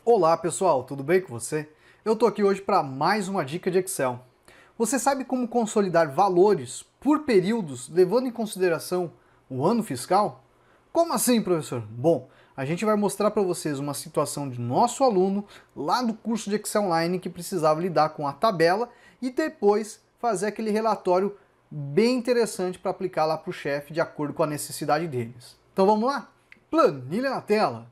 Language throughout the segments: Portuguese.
Olá pessoal, tudo bem com você? Eu estou aqui hoje para mais uma dica de Excel. Você sabe como consolidar valores por períodos levando em consideração o ano fiscal? Como assim, professor? Bom, a gente vai mostrar para vocês uma situação de nosso aluno lá do curso de Excel Online que precisava lidar com a tabela e depois fazer aquele relatório bem interessante para aplicar lá para o chefe de acordo com a necessidade deles. Então vamos lá? Planilha na tela!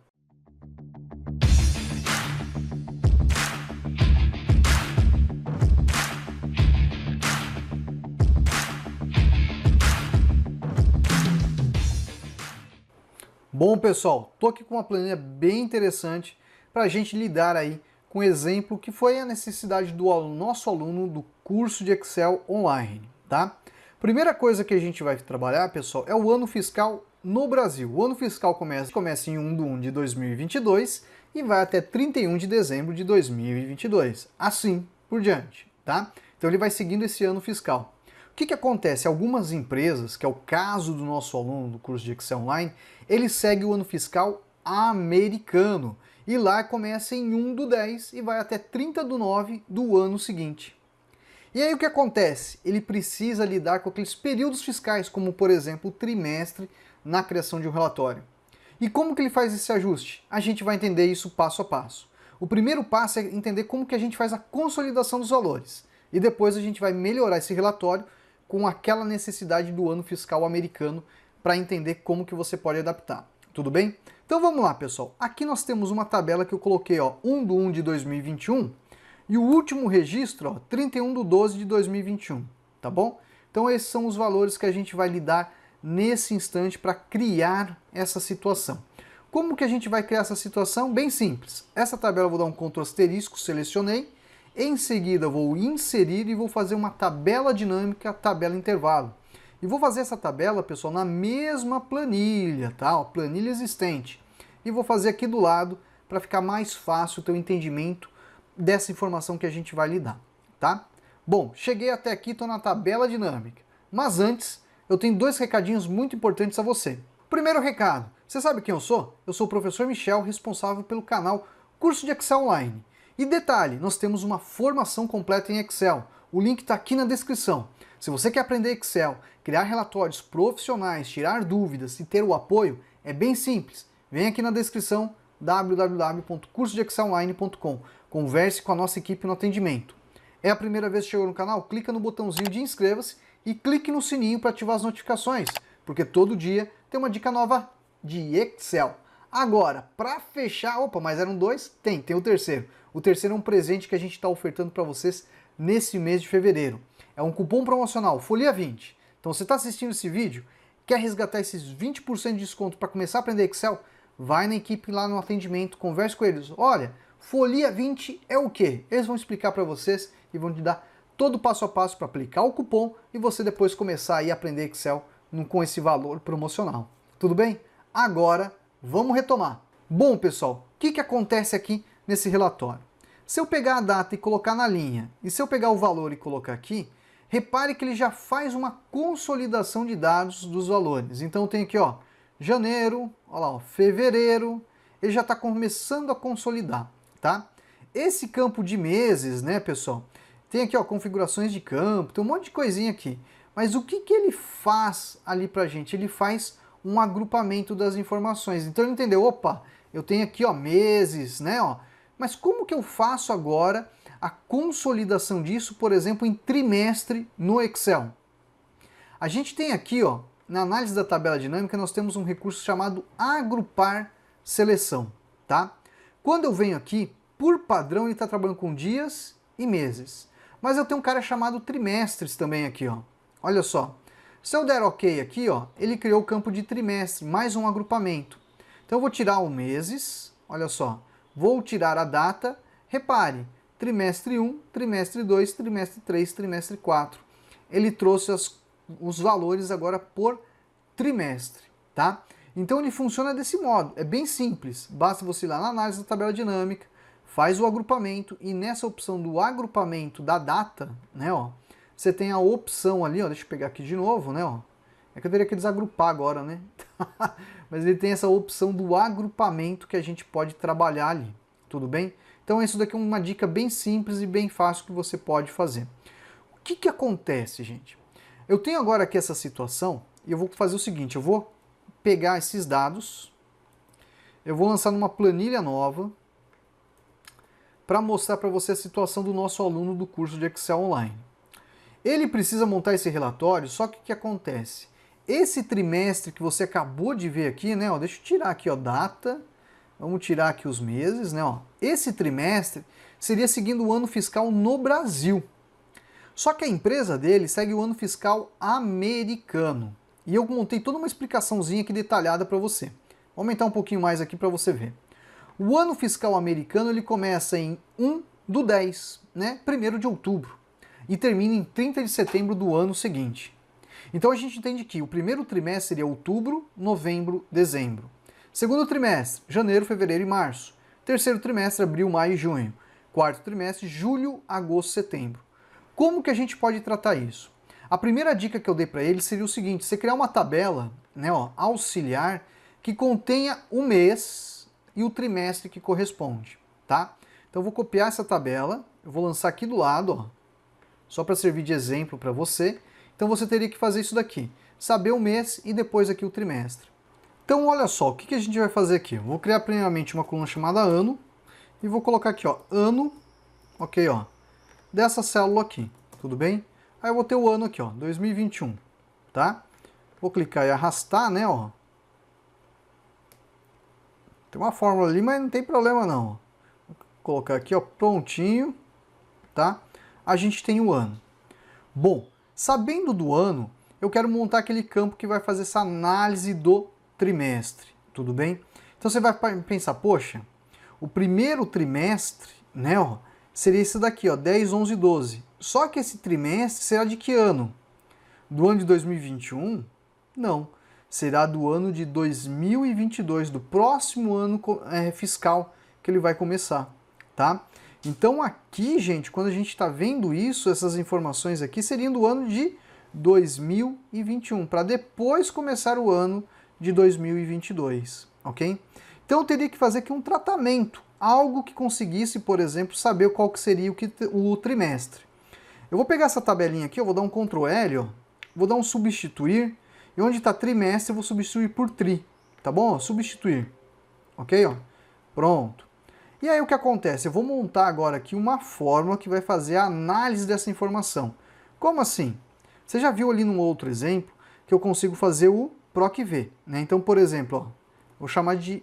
Bom pessoal, tô aqui com uma planilha bem interessante para a gente lidar aí com o exemplo que foi a necessidade do nosso aluno do curso de Excel Online, tá? Primeira coisa que a gente vai trabalhar, pessoal, é o ano fiscal no Brasil. O ano fiscal começa em 1 de 2022 e vai até 31 de dezembro de 2022, assim por diante, tá? Então ele vai seguindo esse ano fiscal. O que acontece? Algumas empresas, que é o caso do nosso aluno do curso de Excel Online, ele segue o ano fiscal americano. E lá começa em 1/10 e vai até 30/9 do ano seguinte. E aí o que acontece? Ele precisa lidar com aqueles períodos fiscais, como por exemplo o trimestre, na criação de um relatório. E como que ele faz esse ajuste? A gente vai entender isso passo a passo. O primeiro passo é entender como que a gente faz a consolidação dos valores. E depois a gente vai melhorar esse relatório com aquela necessidade do ano fiscal americano para entender como que você pode adaptar. Tudo bem? Então vamos lá, pessoal. Aqui nós temos uma tabela que eu coloquei, ó, 1/1 de 2021 e o último registro, ó, 31/12 de 2021, tá bom? Então esses são os valores que a gente vai lidar nesse instante para criar essa situação. Como que a gente vai criar essa situação? Bem simples. Essa tabela eu vou dar um Ctrl asterisco, selecionei. Em seguida vou inserir e vou fazer uma tabela dinâmica, tabela intervalo. E vou fazer essa tabela, pessoal, na mesma planilha, tá? Ó, planilha existente. E vou fazer aqui do lado para ficar mais fácil o teu entendimento dessa informação que a gente vai lidar, tá? Bom, cheguei até aqui, estou na tabela dinâmica. Mas antes, eu tenho dois recadinhos muito importantes a você. Primeiro recado, você sabe quem eu sou? Eu sou o professor Michel, responsável pelo canal Curso de Excel Online. E detalhe, nós temos uma formação completa em Excel. O link está aqui na descrição. Se você quer aprender Excel, criar relatórios profissionais, tirar dúvidas e ter o apoio, é bem simples. Vem aqui na descrição www.cursodeexcelonline.com. Converse com a nossa equipe no atendimento. É a primeira vez que chegou no canal? Clica no botãozinho de inscreva-se e clique no sininho para ativar as notificações, porque todo dia tem uma dica nova de Excel. Agora, para fechar, opa, mas eram dois? Tem o terceiro. O terceiro é um presente que a gente está ofertando para vocês nesse mês de fevereiro. É um cupom promocional, Folia 20. Então você está assistindo esse vídeo, quer resgatar esses 20% de desconto para começar a aprender Excel? Vai na equipe lá no atendimento, converse com eles. Olha, Folia 20 é o quê? Eles vão explicar para vocês e vão te dar todo o passo a passo para aplicar o cupom e você depois começar a aprender Excel com esse valor promocional. Tudo bem? Agora, vamos retomar. Bom, pessoal, o que acontece aqui nesse relatório? Se eu pegar a data e colocar na linha, e se eu pegar o valor e colocar aqui, repare que ele já faz uma consolidação de dados dos valores. Então tem aqui, ó, janeiro, ó lá, ó, fevereiro, ele já está começando a consolidar, tá? Esse campo de meses, né, pessoal, tem aqui, ó, configurações de campo, tem um monte de coisinha aqui. Mas o que ele faz ali pra gente? Ele faz um agrupamento das informações. Então ele entendeu, opa, eu tenho aqui, ó, meses, né, ó, mas como que eu faço agora a consolidação disso, por exemplo, em trimestre no Excel? A gente tem aqui, ó, na análise da tabela dinâmica, nós temos um recurso chamado agrupar seleção, tá? Quando eu venho aqui, por padrão, ele está trabalhando com dias e meses. Mas eu tenho um cara chamado trimestres também aqui, ó. Olha só. Se eu der OK aqui, ó, ele criou o campo de trimestre, mais um agrupamento. Então eu vou tirar o meses, olha só. Vou tirar a data, repare, trimestre 1, trimestre 2, trimestre 3, trimestre 4. Ele trouxe os valores agora por trimestre, tá? Então ele funciona desse modo, é bem simples. Basta você ir lá na análise da tabela dinâmica, faz o agrupamento e nessa opção do agrupamento da data, né, ó, você tem a opção ali, ó, deixa eu pegar aqui de novo, né, ó. É que eu teria que desagrupar agora, né? Mas ele tem essa opção do agrupamento que a gente pode trabalhar ali. tudo bem? Então isso daqui é uma dica bem simples e bem fácil que você pode fazer. O que que acontece, gente? Eu tenho agora aqui essa situação e eu vou fazer o seguinte, eu vou pegar esses dados, eu vou lançar numa planilha nova para mostrar para você a situação do nosso aluno do curso de Excel Online. Ele precisa montar esse relatório, só que o que acontece? Esse trimestre que você acabou de ver aqui, né, ó, deixa eu tirar aqui, ó, data, vamos tirar aqui os meses, né, ó. Esse trimestre seria seguindo o ano fiscal no Brasil. Só que a empresa dele segue o ano fiscal americano. E eu montei toda uma explicaçãozinha aqui detalhada para você. Vou aumentar um pouquinho mais aqui para você ver. O ano fiscal americano ele começa em 1/10, né, 1º de outubro, e termina em 30 de setembro do ano seguinte. Então a gente entende que o primeiro trimestre seria outubro, novembro, dezembro. Segundo trimestre, janeiro, fevereiro e março. Terceiro trimestre, abril, maio e junho. Quarto trimestre, julho, agosto, setembro. Como que a gente pode tratar isso? A primeira dica que eu dei para ele seria o seguinte, você criar uma tabela, né, ó, auxiliar que contenha o mês e o trimestre que corresponde, tá? Então eu vou copiar essa tabela, eu vou lançar aqui do lado, ó, só para servir de exemplo para você. Então você teria que fazer isso daqui, saber o mês e depois aqui o trimestre. Então olha só, o que a gente vai fazer aqui? Eu vou criar primeiramente uma coluna chamada ano e vou colocar aqui, ó, ano, ok, ó, dessa célula aqui, tudo bem? Aí eu vou ter o ano aqui, ó, 2021, tá? Vou clicar e arrastar, né, ó. Tem uma fórmula ali, mas não tem problema não. Vou colocar aqui, ó, prontinho, tá? A gente tem o ano. Bom, sabendo do ano, eu quero montar aquele campo que vai fazer essa análise do trimestre, tudo bem? Então você vai pensar, poxa, o primeiro trimestre, né, ó, seria esse daqui, ó, 10, 11, 12. Só que esse trimestre será de que ano? Do ano de 2021? Não. Será do ano de 2022, do próximo ano fiscal que ele vai começar, tá? Então aqui, gente, quando a gente está vendo isso, essas informações aqui seriam do ano de 2021, para depois começar o ano de 2022, ok? Então eu teria que fazer aqui um tratamento, algo que conseguisse, por exemplo, saber qual que seria o trimestre. Eu vou pegar essa tabelinha aqui, eu vou dar um Ctrl L, ó, vou dar um substituir, e onde está trimestre eu vou substituir por tri, tá bom? Substituir, ok? Ó? Pronto. E aí o que acontece? Eu vou montar agora aqui uma fórmula que vai fazer a análise dessa informação. Como assim? Você já viu ali num outro exemplo que eu consigo fazer o PROC-V, né? Então, por exemplo, ó, vou chamar de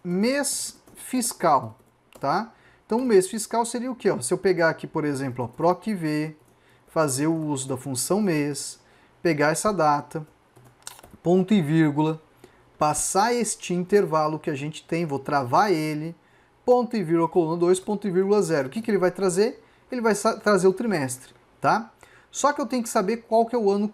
mês fiscal, tá? Então, o mês fiscal seria o quê? Ó? Se eu pegar aqui, por exemplo, PROC-V, fazer o uso da função mês, pegar essa data, ponto e vírgula, passar este intervalo que a gente tem, vou travar ele, ponto e vírgula, coluna 2, ponto e vírgula 0. O que ele vai trazer? Ele vai trazer o trimestre, tá? Só que eu tenho que saber qual que é o ano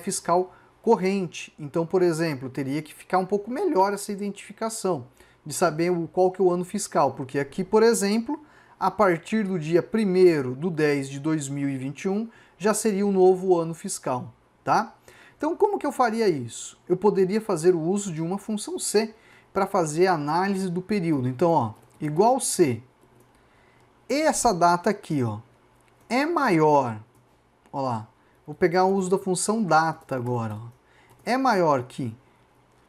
fiscal corrente. Então, por exemplo, teria que ficar um pouco melhor essa identificação, de saber qual que é o ano fiscal, porque aqui, por exemplo, a partir do dia 1º/10 de 2021, já seria o novo ano fiscal, tá? Então, como que eu faria isso? Eu poderia fazer o uso de uma função C para fazer a análise do período. Então, ó, igual C. Essa data aqui, ó, é maior, ó lá, vou pegar o uso da função data agora, ó, é maior que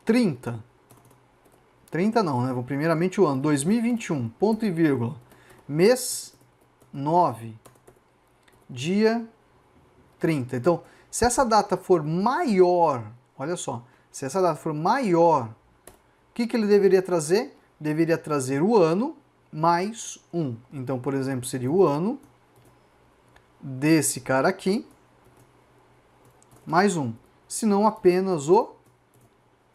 30 não, né? Primeiramente o ano, 2021, ponto e vírgula, mês 9, dia 30. Então, se essa data for maior, olha só, se essa data for maior, o que ele deveria trazer? Deveria trazer o ano mais 1. Então, por exemplo, seria o ano desse cara aqui mais 1. Se não apenas o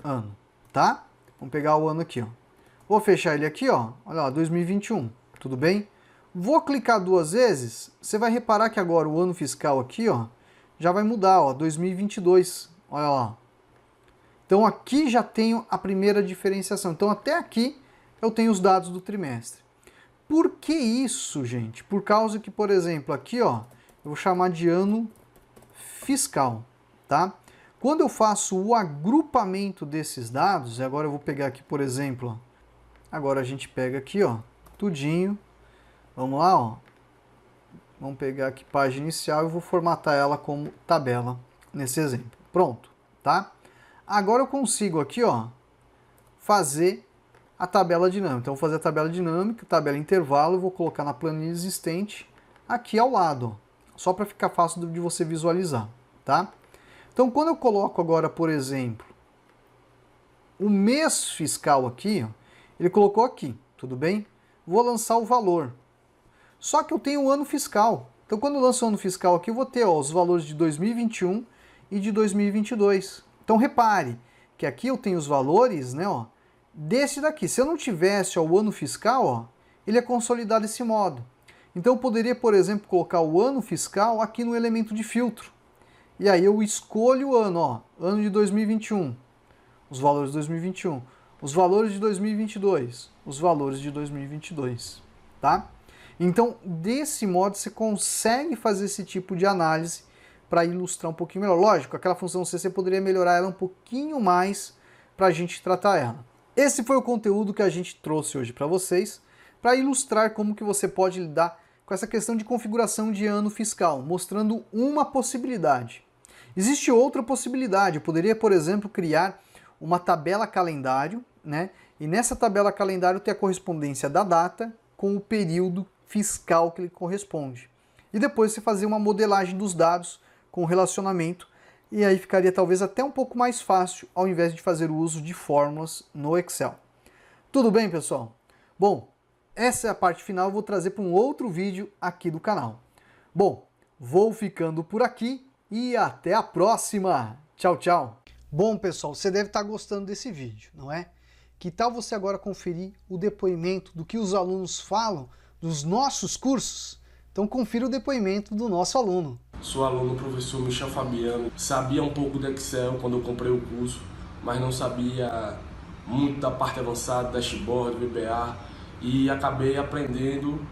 ano, tá? Vamos pegar o ano aqui, ó. Vou fechar ele aqui, ó. Olha lá, 2021. Tudo bem? Vou clicar 2 vezes. Você vai reparar que agora o ano fiscal aqui, ó, já vai mudar, ó, 2022. Olha lá. Então aqui já tenho a primeira diferenciação. Então até aqui eu tenho os dados do trimestre. Por que isso, gente? Por causa que, por exemplo, aqui, ó, eu vou chamar de ano fiscal, tá? Quando eu faço o agrupamento desses dados, e agora eu vou pegar aqui, por exemplo, ó, agora a gente pega aqui, ó, tudinho. Vamos lá, ó. Vamos pegar aqui página inicial e vou formatar ela como tabela nesse exemplo. Pronto, tá? Agora eu consigo aqui, ó, fazer a tabela dinâmica. Então, eu vou fazer a tabela dinâmica, tabela intervalo, eu vou colocar na planilha existente aqui ao lado, ó, só para ficar fácil de você visualizar, tá? Então, quando eu coloco agora, por exemplo, o mês fiscal aqui, ó, ele colocou aqui, tudo bem? Vou lançar o valor. Só que eu tenho o ano fiscal. Então, quando eu lanço o ano fiscal aqui, eu vou ter, ó, os valores de 2021 e de 2022. Então, repare que aqui eu tenho os valores, né, ó, desse daqui. Se eu não tivesse, ó, o ano fiscal, ó, ele é consolidado desse modo. Então, eu poderia, por exemplo, colocar o ano fiscal aqui no elemento de filtro. E aí eu escolho o ano, ó, ano de 2021, os valores de 2021, os valores de 2022, os valores de 2022, tá? Então, desse modo, você consegue fazer esse tipo de análise para ilustrar um pouquinho melhor. Lógico, aquela função C você poderia melhorar ela um pouquinho mais para a gente tratar ela. Esse foi o conteúdo que a gente trouxe hoje para vocês, para ilustrar como que você pode lidar com essa questão de configuração de ano fiscal, mostrando uma possibilidade. Existe outra possibilidade, eu poderia, por exemplo, criar uma tabela calendário, né? E nessa tabela calendário ter a correspondência da data com o período fiscal que ele corresponde. E depois você fazer uma modelagem dos dados com o relacionamento, e aí ficaria talvez até um pouco mais fácil, ao invés de fazer o uso de fórmulas no Excel. Tudo bem, pessoal? Bom, essa é a parte final, eu vou trazer para um outro vídeo aqui do canal. Bom, vou ficando por aqui e até a próxima! Tchau, tchau! Bom, pessoal, você deve estar gostando desse vídeo, não é? Que tal você agora conferir o depoimento do que os alunos falam dos nossos cursos? Então confira o depoimento do nosso aluno. Sou aluno do professor Michel Fabiano. Sabia um pouco do Excel quando eu comprei o curso, mas não sabia muito da parte avançada, dashboard, VBA, e acabei aprendendo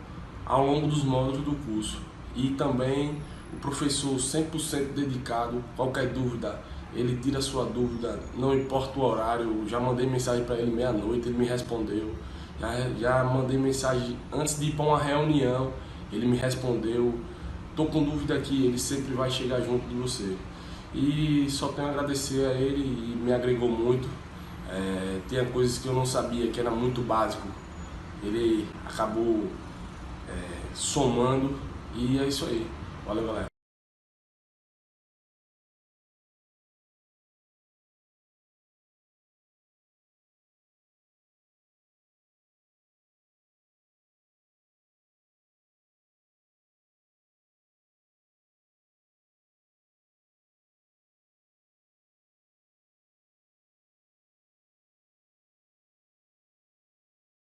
ao longo dos módulos do curso. E também o professor 100% dedicado, qualquer dúvida, ele tira a sua dúvida, não importa o horário. Já mandei mensagem para ele meia-noite, ele me respondeu. Já mandei mensagem antes de ir para uma reunião, ele me respondeu. Tô com dúvida aqui, ele sempre vai chegar junto de você. E só tenho a agradecer a ele, e me agregou muito. Tinha coisas que eu não sabia, que era muito básico. Ele acabou somando, e é isso aí. Valeu, galera.